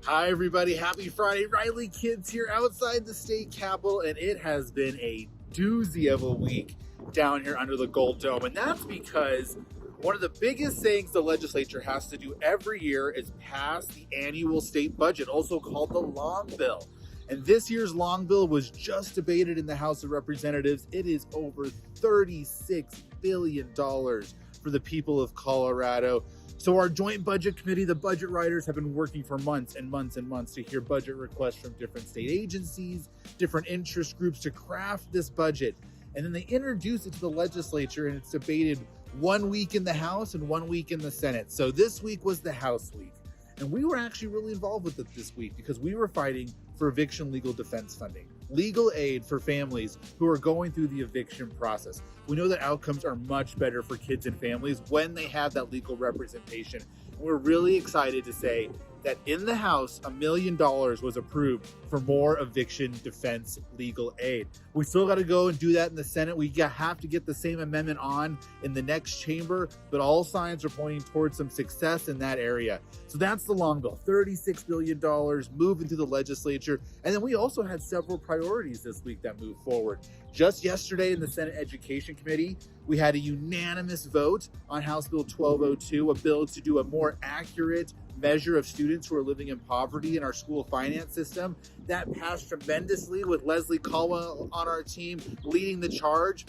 Hi, everybody. Happy Friday. Riley Kids here outside the state capitol, and it has been a doozy of a week down here under the Gold Dome. And that's because one of the biggest things the legislature has to do every year is pass the annual state budget, also called the Long Bill. And this year's Long Bill was just debated in the House of Representatives. It is over $36 billion for the people of Colorado. So our joint budget committee, the budget writers, have been working for months and months and months to hear budget requests from different state agencies, different interest groups to craft this budget. And then they introduce it to the legislature, and it's debated 1 week in the House and 1 week in the Senate. So this week was the House week. And we were actually really involved with it this week because we were fighting for eviction legal defense funding, legal aid for families who are going through the eviction process. We know that outcomes are much better for kids and families when they have that legal representation. And we're really excited to say that in the House, $1 million was approved for more eviction defense legal aid. We still got to go and do that in the Senate. We have to get the same amendment on in the next chamber, but all signs are pointing towards some success in that area. So that's the Long Bill, $36 billion moving through the legislature. And then we also had several priorities this week that moved forward. Just yesterday in the Senate Education Committee, we had a unanimous vote on House Bill 1202, a bill to do a more accurate measure of students who are living in poverty in our school finance system. That passed tremendously with Leslie Caldwell on our team leading the charge.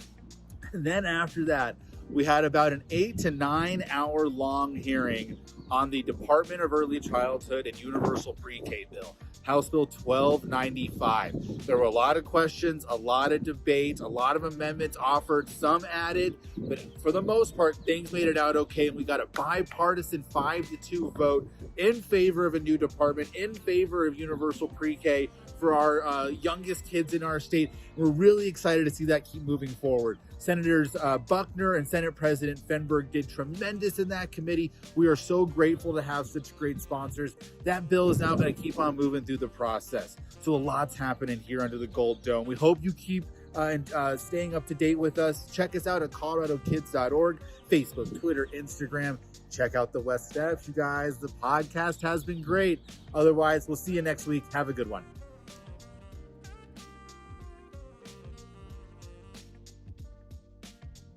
And then after that, we had about an 8 to 9 hour long hearing on the Department of Early Childhood and Universal Pre-K bill, House Bill 1295. There were a lot of questions, a lot of debate, a lot of amendments offered, some added, but for the most part, things made it out okay. And we got a bipartisan 5-2 vote in favor of a new department, in favor of universal pre-K for our youngest kids in our state. We're really excited to see that keep moving forward. Senators Buckner and Senate President Fenberg did tremendous in that committee. We are so grateful to have such great sponsors. That bill is now going to keep on moving through the process. So a lot's happening here under the Gold Dome. We hope you keep staying up to date with us. Check us out at coloradokids.org, Facebook, Twitter, Instagram. Check out the West Steps, you guys. The podcast has been great. Otherwise, we'll see you next week. Have a good one.